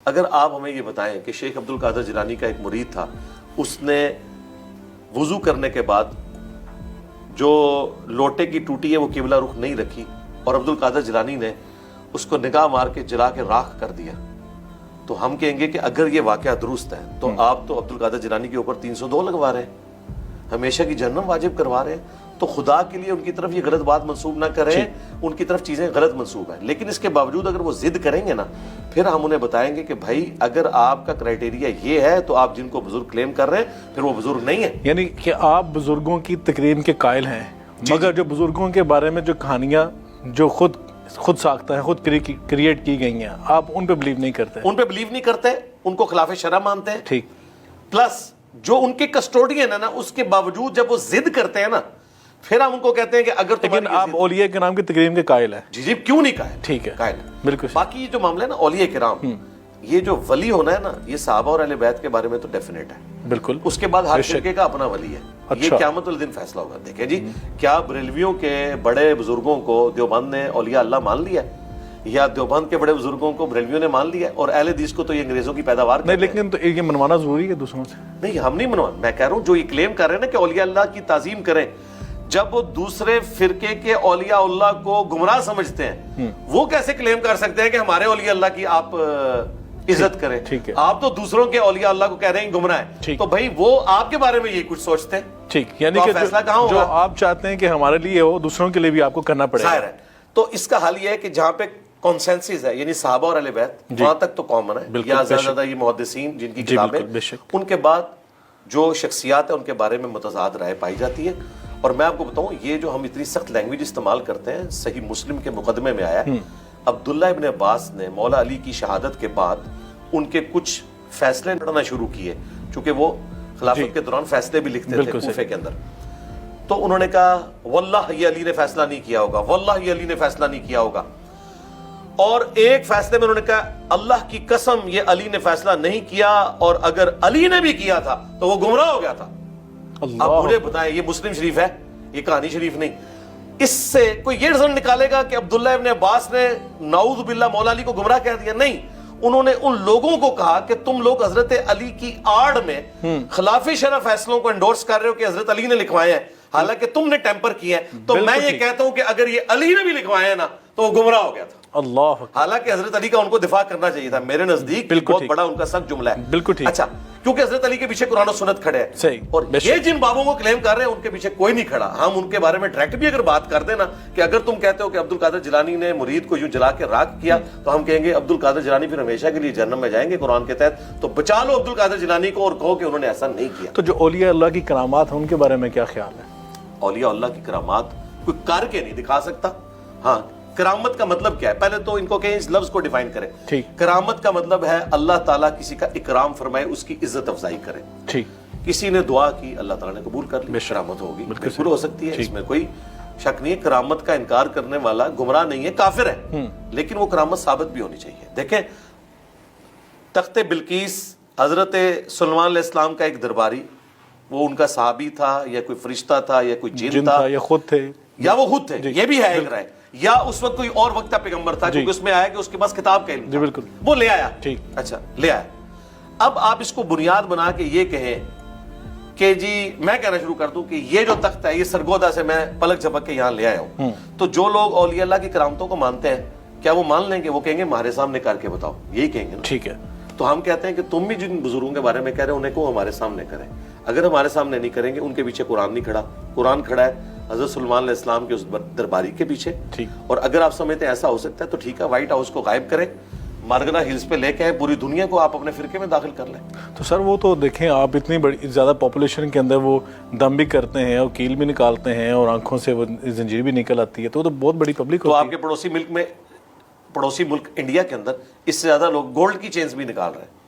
اگر آپ ہمیں یہ بتائیں کہ شیخ عبد القادر جیلانی کا ایک مرید تھا، اس نے وضو کرنے کے بعد جو لوٹے کی ٹوٹی ہے وہ قبلہ رخ نہیں رکھی اور عبد القادر جیلانی نے اس کو نگاہ مار کے جلا کے راکھ کر دیا، تو ہم کہیں گے کہ اگر یہ واقعہ درست ہے تو آپ تو عبد القادر جیلانی کے اوپر 302 لگوا رہے ہیں، ہمیشہ کی جہنم واجب کروا رہے ہیں. تو خدا کے لیے ان کی طرف یہ غلط بات منسوب نہ کریں، ان کی طرف چیزیں غلط منسوب ہیں. لیکن اس کے باوجود اگر وہ ضد کریں گے نا، پھر ہم انہیں بتائیں گے کہ بھائی اگر آپ کا کرائٹیریا یہ ہے تو آپ جن کو بزرگ کلیم کر رہے ہیں پھر وہ بزرگ نہیں ہیں. یعنی کہ آپ بزرگوں کی تکریم کے قائل ہیں، مگر جو بزرگوں کے بارے میں جو کہانیاں جو خود ساختہ ہیں، خود کریٹ کی گئی ہیں، آپ ان پہ بلیو نہیں کرتے. ان پہ بلیو نہیں کرتے، ان کو خلاف شرع مانتے ہیں. ٹھیک. پلس جو ان کے کسٹوڈین ہے نا، اس کے باوجود جب وہ ضد کرتے ہیں نا، پھر ہم ان کو کہتے ہیں کہ اگر لیکن آپ اولیاء کرام کی تکریم کے قائل ہیں. جی کیوں نہیں قائل؟ ٹھیک ہے، قائل. بالکل. باقی جو معاملہ ہے نا اولیاء کرام، یہ جو ولی ہونا ہے نا، یہ صحابہ اور اہل بیت کے بارے میں تو ڈیفینیٹ ہے. بالکل. اس کے بعد ہر فرقے کا اپنا ولی ہے. یہ قیامت الدین فیصلہ ہوگا. دیکھیں جی، کیا بریلویوں کے بڑے بزرگوں کو دیوبند نے اولیاء اللہ مان لیا، یا دیوبند کے بڑے بزرگوں کو بریلویوں نے مان لیا، اور اہل حدیث کو تو یہ انگریزوں کی پیداوار نہیں. لیکن تو یہ منوانا ضروری ہے دوسروں سے. نہیں، ہم نہیں منوا. میں کہہ رہا ہوں جو یہ کلیم کر رہے ہیں نا کہ اولیاء اللہ کی تعظیم کریں، جب وہ دوسرے فرقے کے اولیاء اللہ کو گمراہ سمجھتے ہیں، وہ کیسے کلیم کر سکتے ہیں کہ ہمارے اولیاء اللہ کی آپ عزت کریں؟ آپ تو دوسروں کے اولیاء اللہ کو کہہ رہے ہیں گمراہ ہیں، تو بھائی وہ آپ کے بارے میں یہ کچھ سوچتے ہیں. ٹھیک. یعنی کہ جو آپ چاہتے ہیں کہ ہمارے لیے ہو، دوسروں کے لیے بھی آپ کو کرنا پڑے گا. تو اس کا حل یہ ہے کہ جہاں پہ کنسنسس ہے، یعنی صحابہ اور اہل بیت، وہاں تک تو کامن ہے. یا زیادہ زیادہ یہ محدثین جن کی کتابیں، ان کے بعد جو شخصیات ہیں ان کے بارے میں متضاد رائے پائی جاتی ہے. اور میں آپ کو بتاؤں، یہ جو ہم اتنی سخت لینگویج استعمال کرتے ہیں، صحیح مسلم کے مقدمے میں آیا ہے، عبداللہ ابن عباس نے مولا علی کی شہادت کے بعد ان کے کچھ فیصلے پڑھنا شروع کیے، چونکہ وہ خلافت کے دوران فیصلے بھی لکھتے تھے کوفے کے اندر. تو انہوں نے کہا واللہ یہ علی نے فیصلہ نہیں کیا ہوگا، واللہ یہ علی نے فیصلہ نہیں کیا ہوگا. اور ایک فیصلے میں انہوں نے کہا اللہ کی قسم یہ علی نے فیصلہ نہیں کیا، اور اگر علی نے بھی کیا تھا تو وہ گمراہ ہو گیا تھا. اب مجھے بتائیں، یہ مسلم شریف ہے، یہ کہانی شریف نہیں. اس سے کوئی یہ رزلٹ نکالے گا کہ عبداللہ ابن عباس نے نعوذ باللہ مولا علی کو گمراہ کہہ دیا؟ نہیں. انہوں نے ان لوگوں کو کہا کہ تم لوگ حضرت علی کی آڑ میں خلاف شرع فیصلوں کو انڈورس کر رہے ہو کہ حضرت علی نے لکھوائے ہیں، حالانکہ تم نے ٹیمپر کیا ہے. تو میں یہ کہتا ہوں کہ اگر یہ علی نے بھی لکھوائے ہیں نا تو وہ گمراہ ہو گیا تھا. اللہ. حالانکہ حضرت علی کا ان کو دفاع کرنا چاہیے تھا. میرے نزدیک بہت بڑا ان کا سخت جملہ ہے. بالکل ٹھیک. اچھا، کیونکہ حضرت علی کے پیچھے قرآن و سنت کھڑے ہیں، اور یہ جن بابوں کو کلیم کر رہے ہیں ان کے پیچھے کوئی نہیں کھڑا. ہم ان کے بارے میں ڈائریکٹ بھی اگر بات کر دیں نا کہ اگر تم کہتے ہو کہ عبد القادر جیلانی نے مرید کو یوں جلا کے راکھ کیا، تو ہم کہیں گے عبد القادر جیلانی پھر ہمیشہ کے لیے جہنم میں جائیں گے قرآن کے تحت. تو بچا لو عبد القادر جیلانی کو اور کہو کہ انہوں نے ایسا نہیں کیا. تو جو اولیاء اللہ کی کرامات ہیں ان کے بارے میں کیا خیال ہے؟ اولیاء اللہ کی کرامات کوئی کر کے نہیں دکھا سکتا. ہاں، کرامت کا مطلب کیا ہے؟ پہلے تو ان کو کہیں اس لفظ کو ڈیفائن کریں. کرامت کا مطلب ہے اللہ تعالیٰ کسی کا اکرام فرمائے، اس کی عزت افزائی کرے. ٹھیک. کسی نے دعا کی، اللہ تعالیٰ نے قبول کر لی، کرامت ہوگی. بالکل ہو سکتی ہے، اس میں کوئی شک نہیں ہے. کرامت کا انکار کرنے والا گمراہ نہیں ہے، کافر ہے، لیکن وہ کرامت ثابت بھی ہونی چاہیے. دیکھیں، تخت بلقیس حضرت سلیمان علیہ السلام کا ایک درباری، وہ ان کا صحابی تھا یا کوئی فرشتہ تھا یا کوئی جن تھا، یا خود تھے، یا وہ خود تھے، یہ بھی ہے ایک رائے. یا اس وقت کوئی اور وقت کا پیغمبر تھا، کیونکہ اس میں آیا کہ اس کے پاس کتاب کا علم تھا. بالکل. وہ لے آیا. ٹھیک. اچھا، لے آیا. اب آپ اس کو بنیاد بنا کے یہ کہیں کہ جی، میں کہنا شروع کر دوں کہ یہ جو تخت ہے یہ سرگودا سے میں پلک جھپک کے یہاں لے آیا ہوں، تو جو لوگ اولیاء اللہ کی کرامتوں کو مانتے ہیں کیا وہ مان لیں گے؟ وہ کہیں گے ہمارے سامنے کر کے بتاؤ، یہی کہیں گے نا. ٹھیک ہے. تو ہم کہتے ہیں کہ تم بھی جن بزرگوں کے بارے میں کہہ رہے ہیں انہیں کو ہمارے سامنے کریں. اگر ہمارے سامنے نہیں کریں گے، ان کے پیچھے قرآن نہیں کھڑا. قرآن کھڑا ہے حضرت سلیمان علیہ السلام کے اس درباری کے پیچھے. اور اگر آپ سمجھتے ہیں ایسا ہو سکتا ہے تو ٹھیک ہے، وائٹ ہاؤس کو غائب کریں، مارگنا ہلز پہ لے کے آئیں، پوری دنیا کو آپ اپنے فرقے میں داخل کر لیں. تو سر وہ تو دیکھیں، آپ اتنی بڑی زیادہ پاپولیشن کے اندر وہ دم بھی کرتے ہیں اور کیل بھی نکالتے ہیں اور آنکھوں سے وہ زنجیر بھی نکل آتی ہے، تو وہ تو بہت بڑی پبلک ہوتی ہے. تو آپ کے پڑوسی ملک انڈیا کے اندر اس سے زیادہ لوگ گولڈ کی چینز بھی نکال رہے ہیں.